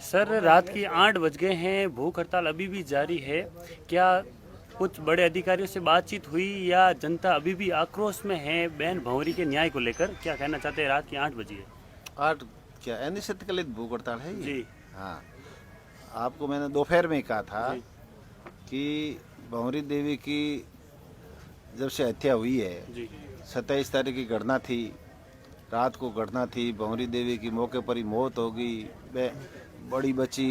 Sir रात की 8 बज गए हैं, भूख हड़ताल अभी भी जारी है। क्या कुछ बड़े अधिकारियों से बातचीत हुई या जनता अभी भी आक्रोश में है बहन भंवरी के न्याय को लेकर? क्या कहना चाहते हैं? रात की 8 बजी है। आज क्या अनिश्चितकालिक भूख हड़ताल है ये? जी हाँ, आपको मैंने दोपहर में ही कहा था जी कि भंवरी देवी की जब से हत्या हुई है, जी 27 तारीख की घटना थी, रात को घटना थी। भंवरी देवी की मौके पर ही मौत हो गई। बड़ी बच्ची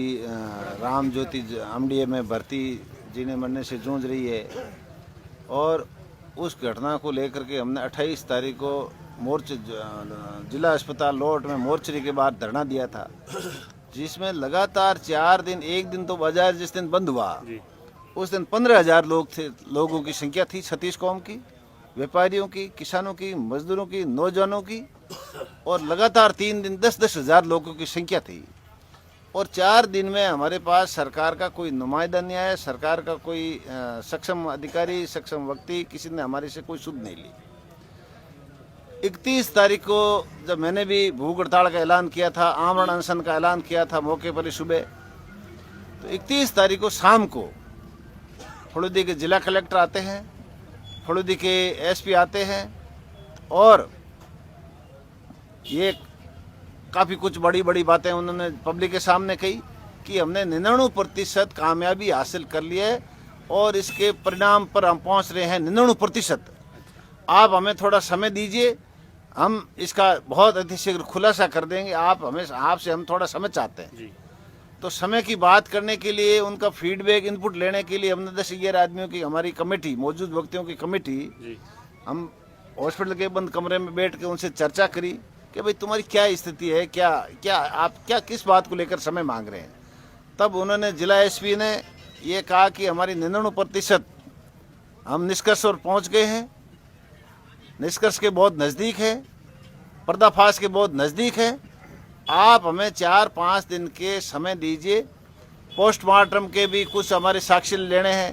राम ज्योति एमडीए में भर्ती जीने मरने से जूझ रही है। और उस घटना को लेकर के हमने 28 तारीख को जिला अस्पताल लोट में मोर्चरी के बाहर धरना दिया था, जिसमें लगातार 4 दिन, एक दिन तो बाजार जिस दिन बंद हुआ जी उस दिन 15,000 लोगों की संख्या थी। 36 कौम की, व्यापारियों की, किसानों की, मजदूरों की, नौजवानों की, और लगातार 3 दिन 10-10 हजार लोगों की संख्या थी। और 4 दिन में हमारे पास सरकार का कोई नुमाइंदा नहीं आया, सरकार का कोई सक्षम अधिकारी, सक्षम व्यक्ति, किसी ने हमारे से कोई सुध नहीं ली। 31 तारीख को जब मैंने भी भूख हड़ताल का ऐलान किया था, आमरण अनशन का ऐलान किया था मौके पर ही सुबह, तो 31 तारीख को शाम को फलोदी के जिला कलेक्टर आते हैं, फलोदी के एसपी आते हैं, और ये काफ़ी कुछ बड़ी बड़ी बातें उन्होंने पब्लिक के सामने कही कि हमने 99% कामयाबी हासिल कर ली है और इसके परिणाम पर हम पहुंच रहे हैं 99%। आप हमें थोड़ा समय दीजिए, हम इसका बहुत अतिशीघ्र खुलासा कर देंगे। आपसे हम थोड़ा समय चाहते हैं। जी तो समय की बात करने के लिए, उनका फीडबैक इनपुट लेने के लिए हमने 10-11 आदमियों की हमारी कमेटी, मौजूद व्यक्तियों की कमेटी, जी हम हॉस्पिटल के बंद कमरे में बैठ के उनसे चर्चा करी कि भाई तुम्हारी क्या स्थिति है, क्या किस बात को लेकर समय मांग रहे हैं। तब उन्होंने, जिला एसपी ने ये कहा कि हमारी 99% हम निष्कर्ष पर पहुंच गए हैं, निष्कर्ष के बहुत नज़दीक है, पर्दाफाश के बहुत नज़दीक है। आप हमें 4-5 दिन के समय दीजिए। पोस्टमार्टम के भी कुछ हमारे साक्ष्य लेने हैं।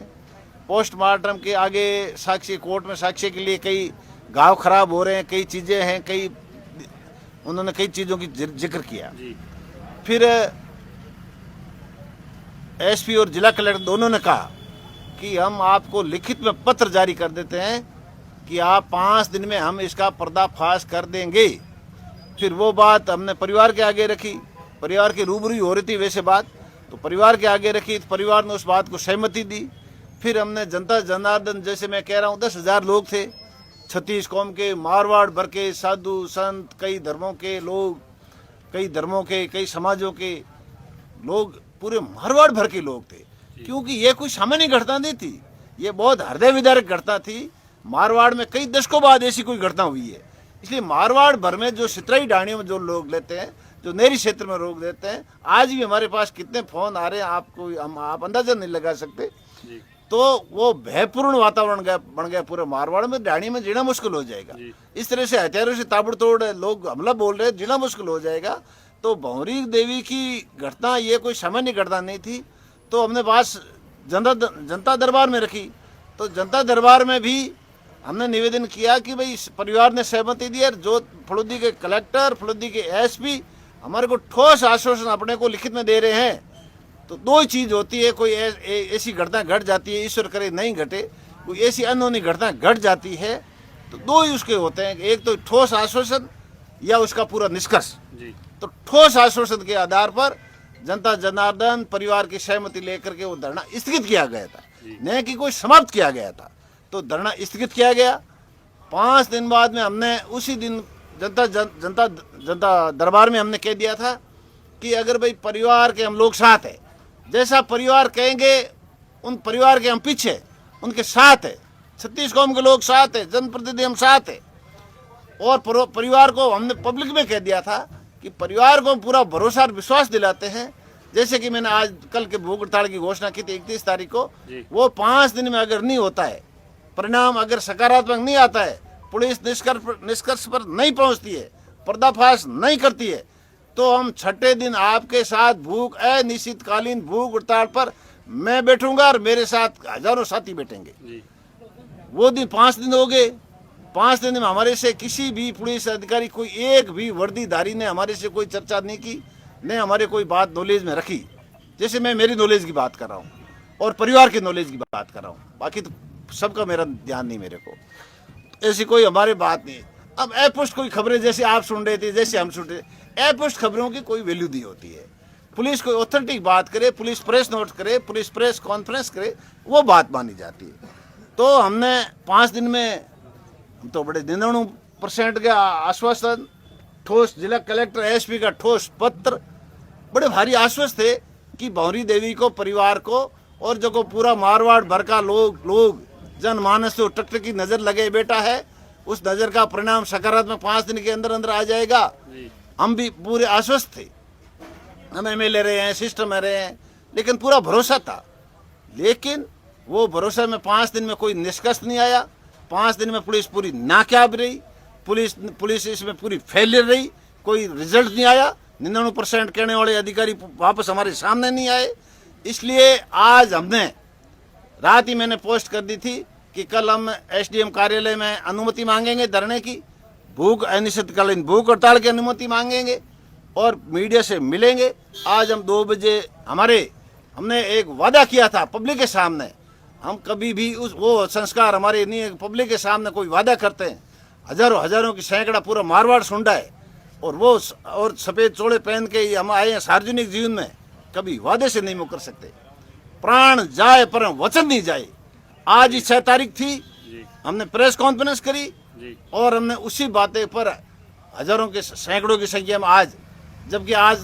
पोस्टमार्टम के आगे साक्षी, कोर्ट में साक्ष्य के लिए कई घाव खराब हो रहे हैं, कई चीज़ें हैं, उन्होंने कई चीज़ों की जिक्र किया। जी फिर एसपी और जिला कलेक्टर दोनों ने कहा कि हम आपको लिखित में पत्र जारी कर देते हैं कि आप 5 दिन में हम इसका पर्दाफाश कर देंगे। फिर वो बात हमने परिवार के आगे रखी, परिवार की रूबरू हो रही थी वैसे बात, तो परिवार के आगे रखी, तो परिवार ने उस बात को सहमति दी। फिर हमने जनता जनार्दन, जैसे मैं कह रहा हूँ 10,000 लोग थे, 36 कौम के, मारवाड़ भर के, साधु संत, कई धर्मों के लोग, कई धर्मों के, कई समाजों के लोग, पूरे मारवाड़ भर के लोग थे। क्योंकि ये कोई सामान्य घटना नहीं थी, ये बहुत हृदय विदारक घटना थी। मारवाड़ में कई दशकों बाद ऐसी कोई घटना हुई है। इसलिए मारवाड़ भर में जो सितराई डाणियों में जो लोग लेते हैं, जो नेरी क्षेत्र में लोग देते हैं, आज भी हमारे पास कितने फोन आ रहे हैं आप अंदाजा नहीं लगा सकते। जी तो वो भयपूर्ण वातावरण बन गया पूरे मारवाड़ में। डाणी में जीना मुश्किल हो जाएगा। इस तरह से हथियारों से ताबड़तोड़ लोग हमला बोल रहे हैं, जीना मुश्किल हो जाएगा। तो भंवरी देवी की घटना ये कोई सामान्य घटना नहीं थी। तो हमने बात जनता दरबार में रखी। तो जनता दरबार में भी हमने निवेदन किया कि भाई परिवार ने सहमति दी, और जो फलोदी के कलेक्टर, फलोदी के एसपी हमारे को ठोस आश्वासन अपने को लिखित में दे रहे हैं। तो दो ही चीज़ होती है, कोई ऐसी घटना घट जाती है, ईश्वर करे नहीं घटे, कोई ऐसी अनहोनी घटना घट जाती है, तो दो ही उसके होते हैं, एक तो ठोस आश्वासन या उसका पूरा निष्कर्ष। तो ठोस आश्वासन के आधार पर जनता जनार्दन परिवार की सहमति लेकर के वो धरना स्थगित किया गया था, न कि कोई समाप्त किया गया था। तो धरना स्थगित किया गया। 5 दिन बाद में हमने उसी दिन जनता दरबार में हमने कह दिया था कि अगर भाई परिवार के हम लोग साथ हैं, जैसा परिवार कहेंगे उन परिवार के हम पीछे, उनके साथ है। 36 कौम के लोग साथ है, जनप्रतिनिधि हम साथ है। और परिवार को हमने पब्लिक में कह दिया था कि परिवार को पूरा भरोसा और विश्वास दिलाते हैं। जैसे कि मैंने आज कल के भूख हड़ताल की घोषणा की थी 31 तारीख को, वो 5 दिन में अगर नहीं होता है, परिणाम अगर सकारात्मक नहीं आता है, पुलिस निष्कर्ष पर नहीं पहुंचती है, पर्दाफाश नहीं करती है, तो हम 6ठे दिन आपके साथ अनिश्चितकालीन भूख हड़ताल पर मैं बैठूंगा और मेरे साथ हजारों साथी बैठेंगे। वो दिन 5 दिन हो गए। 5 दिन में हमारे से किसी भी पुलिस अधिकारी, कोई एक भी वर्दीधारी ने हमारे से कोई चर्चा नहीं की, ने हमारे कोई बात नॉलेज में रखी, जैसे मैं मेरी नॉलेज की बात कर रहा हूँ और परिवार की नॉलेज की बात कर रहा हूँ, बाकी तो सबका मेरा ध्यान नहीं मेरे को, ऐसी कोई हमारी बात नहीं। अब अपुष्ट कोई खबरें जैसे आप सुन रहे थे, जैसे हम सुन रहे थे, अपुष्ट खबरों की कोई वैल्यू नहीं होती है। पुलिस कोई ऑथेंटिक बात करे, पुलिस प्रेस नोट करे, पुलिस प्रेस कॉन्फ्रेंस करे, वो बात मानी जाती है। तो हमने 5 दिन में हम तो बड़े 99% का आश्वासन, ठोस जिला कलेक्टर एसपी का ठोस पत्र, बड़े भारी आश्वस्त थे कि भंवरी देवी को, परिवार को और जो को पूरा मारवाड़ भर का लोग जनमानस से टकटक की नजर लगे बेटा है, उस नजर का परिणाम सकारात्मक 5 दिन के अंदर अंदर आ जाएगा। हम भी पूरे आश्वस्त थे, हम एमएलए रहे हैं, सिस्टम में रहे हैं, लेकिन पूरा भरोसा था। लेकिन वो भरोसा में 5 दिन में कोई निष्कर्ष नहीं आया। 5 दिन में पुलिस पूरी नाकाब रही, पुलिस इसमें पूरी फेलियर रही, कोई रिजल्ट नहीं आया। 99% कहने वाले अधिकारी वापस हमारे सामने नहीं आए। इसलिए आज हमने रात ही मैंने पोस्ट कर दी थी कि कल हम एसडीएम कार्यालय में अनुमति मांगेंगे धरने की, अनिश्चितकालीन भूख हड़ताल की अनुमति मांगेंगे और मीडिया से मिलेंगे। आज हम 2 बजे हमने एक वादा किया था पब्लिक के सामने, हम कभी भी वो संस्कार हमारे नहीं है। पब्लिक के सामने कोई वादा करते हैं, हजारों की सैकड़ा पूरा मारवाड़ सुंडा है और सफेद चोड़े पहन के हम आए हैं सार्वजनिक जीवन में, कभी वादे से नहीं मुकर सकते। प्राण जाए पर वचन नहीं जाए। आज ही 6 तारीख थी, हमने प्रेस कॉन्फ्रेंस करी और हमने उसी बातें पर हजारों के सैकड़ों की संख्या में आज, जबकि आज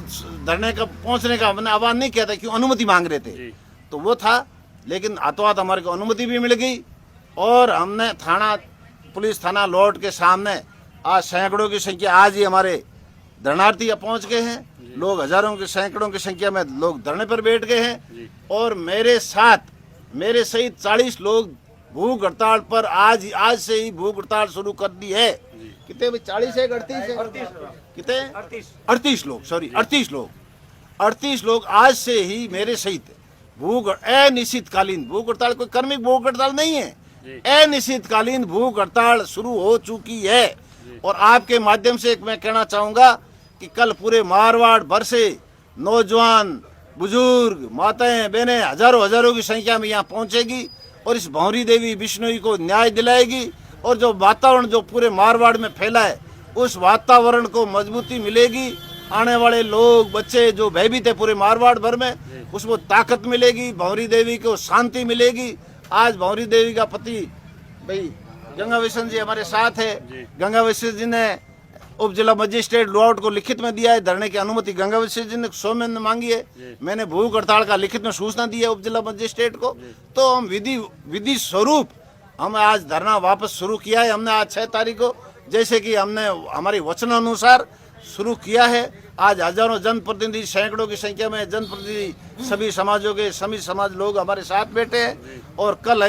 धरने का पहुंचने का हमने आह्वान नहीं किया था, क्यों अनुमति मांग रहे थे, तो वो था। लेकिन हाथों हाथ हमारे को अनुमति भी मिल गई और हमने पुलिस थाना लौट के सामने आज सैकड़ों की संख्या, आज ही हमारे धरनार्थी पहुंच गए हैं। लोग हजारों की सैकड़ों की संख्या में लोग धरने पर बैठ गए हैं और मेरे सहित 40 लोग भूख हड़ताल पर आज से ही भूख हड़ताल शुरू कर दी है। कितने 40 है, 38 है, कितने 38 लोग, सॉरी 38 लोग आज से ही मेरे सहित अनिश्चितकालीन भूख हड़ताल, कोई कर्मिक भूख हड़ताल नहीं है, अनिश्चितकालीन भूख हड़ताल शुरू हो चुकी है। और आपके माध्यम से मैं कहना चाहूंगा कि कल पूरे मारवाड़ भर से नौजवान, बुजुर्ग, माताएं, बहनें हजारों की संख्या में यहाँ पहुंचेगी और इस भंवरी देवी बिश्नोई को न्याय दिलाएगी। और जो वातावरण जो पूरे मारवाड़ में फैला है, उस वातावरण को मजबूती मिलेगी। आने वाले लोग, बच्चे जो भयभीत है पूरे मारवाड़ भर में, उसको ताकत मिलेगी, भंवरी देवी को शांति मिलेगी। आज भंवरी देवी का पति भाई गंगा विशन जी हमारे साथ है। गंगा विशन जी ने उप जिला मजिस्ट्रेट लुआउट को लिखित में दिया है, धरने की अनुमति गंगा विशन जी ने 100 में मांगी है। मैंने भूख हड़ताल का लिखित में सूचना दी है उप जिला मजिस्ट्रेट को। तो हम विधि स्वरूप हम आज धरना वापस शुरू किया है। हमने आज 6 तारीख को, जैसे कि हमने हमारी वचनानुसार शुरू किया है। आज हजारों जनप्रतिनिधि, सैकड़ों की संख्या में जनप्रतिनिधि, सभी समाजों के समाज लोग हमारे साथ बैठे हैं। और कल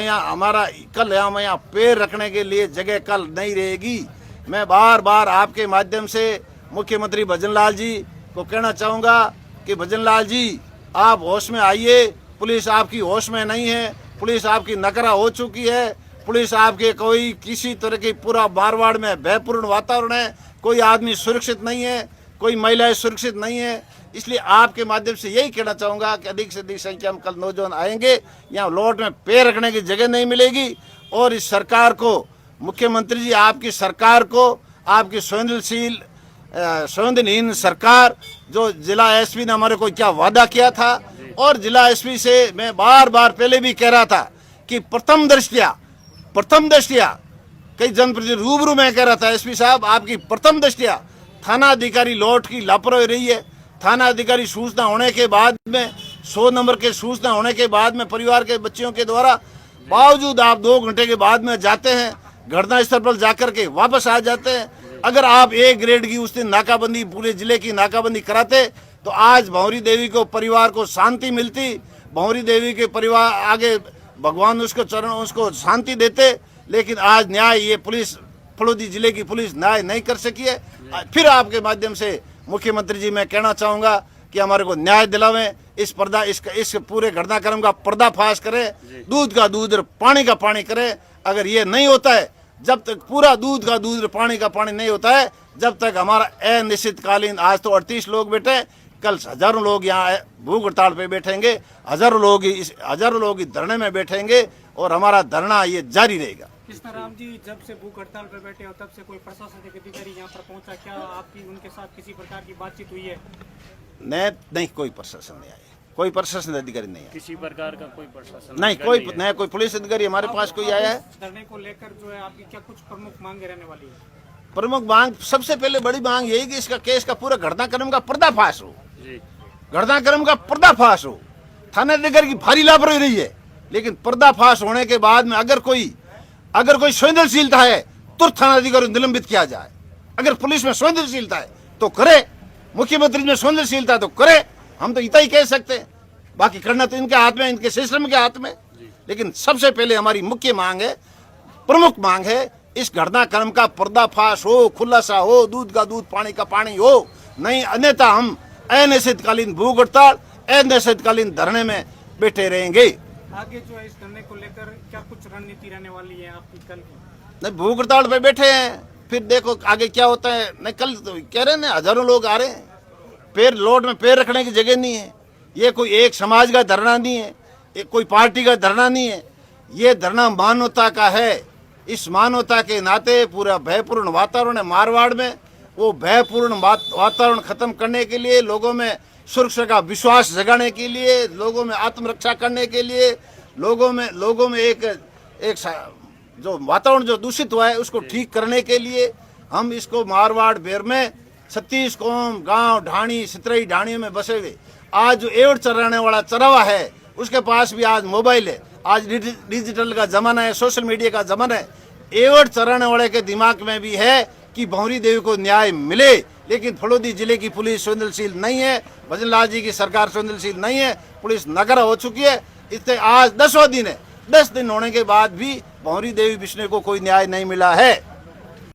हम यहाँ पैर रखने के लिए जगह कल नहीं रहेगी। मैं बार आपके माध्यम से मुख्यमंत्री भजनलाल जी को कहना चाहूँगा कि भजनलाल जी, आप होश में आइए। पुलिस आपकी होश में नहीं है, पुलिस आपकी नकरा हो चुकी है। पुलिस आपके कोई किसी तरह की, पूरा मारवाड़ में भयपूर्ण वातावरण है, कोई आदमी सुरक्षित नहीं है, कोई महिलाएं सुरक्षित नहीं है। इसलिए आपके माध्यम से यही कहना चाहूँगा कि अधिक से अधिक संख्या में कल नौजवान आएंगे। यहाँ लौट में पैर रखने की जगह नहीं मिलेगी। और इस सरकार को, मुख्यमंत्री जी, आपकी सरकार को, आपकी संवेदनहीन सरकार, जो जिला एसपी ने हमारे को क्या वादा किया था, और जिला एसपी से मैं बार पहले भी कह रहा था कि प्रथम दृष्टिया कई जनप्रतिनिधि रूबरू में कह रहा था, एसपी साहब आपकी प्रथम दृष्टिया थाना अधिकारी लौट की लापरवाही रही है। थाना अधिकारी सूचना होने के बाद में, 100 नंबर के सूचना होने के बाद में, परिवार के बच्चियों के द्वारा, बावजूद आप 2 घंटे के बाद में जाते हैं, घटना स्थल पर जाकर के वापस आ जाते हैं। अगर आप A ग्रेड की उस दिन नाकाबंदी, पूरे जिले की नाकाबंदी कराते, तो आज भंवरी देवी को, परिवार को शांति मिलती। भंवरी देवी के परिवार आगे भगवान उसको शांति देते। लेकिन आज न्याय, ये पुलिस, फलोदी जिले की पुलिस न्याय नहीं कर सकी है। फिर आपके माध्यम से मुख्यमंत्री जी मैं कहना चाहूँगा कि हमारे को न्याय दिलावें, इस पूरे घटनाक्रम का पर्दाफाश करें, दूध का दूध और पानी का पानी करें। अगर ये नहीं होता है, जब तक पूरा दूध का दूध और पानी का पानी नहीं होता है, जब तक हमारा अनिश्चितकालीन, आज तो 38 लोग बैठे, कल हजारों लोग यहाँ भूख हड़ताल पे बैठेंगे, हजारों लोग इस धरने में बैठेंगे और हमारा धरना ये जारी रहेगा। कृष्णाराम जी, जब से भूख हड़ताल पर बैठे हो तब से कोई प्रशासनिक अधिकारी यहाँ पर पहुँचा, क्या आपकी उनके साथ किसी प्रकार की बातचीत हुई है? नहीं, कोई प्रशासन नहीं आया, कोई प्रशासन अधिकारी नहीं आया, किसी प्रकार का कोई प्रशासन नहीं, कोई पुलिस अधिकारी हमारे पास कोई आया है। धरने को लेकर जो है आपकी क्या कुछ प्रमुख मांगे रहने वाली है? प्रमुख मांग, सबसे पहले बड़ी मांग यही कि इसका केस का पूरा घटनाक्रम का पर्दाफाश हो, घटनाक्रम का पर्दाफाश हो। थानाधिकारी की भारी लापरवाही रही है, लेकिन पर्दाफाश होने के बाद में अगर कोई संवेदनशीलता है तुरंत थानाधिकारी निलंबित किया जाए। अगर पुलिस में संवेदनशीलता है तो करे, मुख्यमंत्री में संवेदनशीलता तो करे, हम तो इतना ही कह सकते हैं। बाकी करना तो इनके हाथ में, इनके सिस्टम के हाथ में। लेकिन सबसे पहले हमारी मुख्य मांग है, प्रमुख मांग है, इस घटनाक्रम का पर्दाफाश हो, खुलासा हो, दूध का दूध पानी का पानी हो, नहीं अन्यथा हम अनिश्चितकालीन भूख हड़ताल, अनिश्चितकालीन धरने में बैठे रहेंगे। आगे जो है इस धरने को लेकर क्या कुछ रणनीति रहने वाली है आपकी कल की? नहीं, भूख हड़ताल पे बैठे हैं, फिर देखो आगे क्या होता है। नहीं, कल तो कह रहे हैं ना, हजारों लोग आ रहे हैं, पैर लोड में पैर रखने की जगह नहीं है। ये कोई एक समाज का धरना नहीं है, ये कोई पार्टी का धरना नहीं है, ये धरना मानवता का है। इस मानवता के नाते पूरा भयपूर्ण वातावरण है मारवाड़ में, वो भयपूर्ण वातावरण खत्म करने के लिए, लोगों में सुरक्षा का विश्वास जगाने के लिए, लोगों में आत्मरक्षा करने के लिए, लोगों में एक जो वातावरण जो दूषित हुआ है उसको ठीक करने के लिए हम इसको मारवाड़ बेर में 36 कौम, गांव, ढाणी, सितरई ढाणियों में बसे हुए आज जो एवट चराने वाला चरावा है उसके पास भी आज मोबाइल है, आज डिजिटल का जमाना है, सोशल मीडिया का जमाना है। एवट चराने वाले के दिमाग में भी है कि भंवरी देवी को न्याय मिले, लेकिन फलोदी जिले की पुलिस संवेदनशील नहीं है, भजनलाल जी की सरकार संवेदनशील नहीं है, पुलिस नगरा हो चुकी है। इससे आज 10वां दिन है, 10 दिन होने के बाद भी भंवरी देवी बिश्नोई को कोई न्याय नहीं मिला है।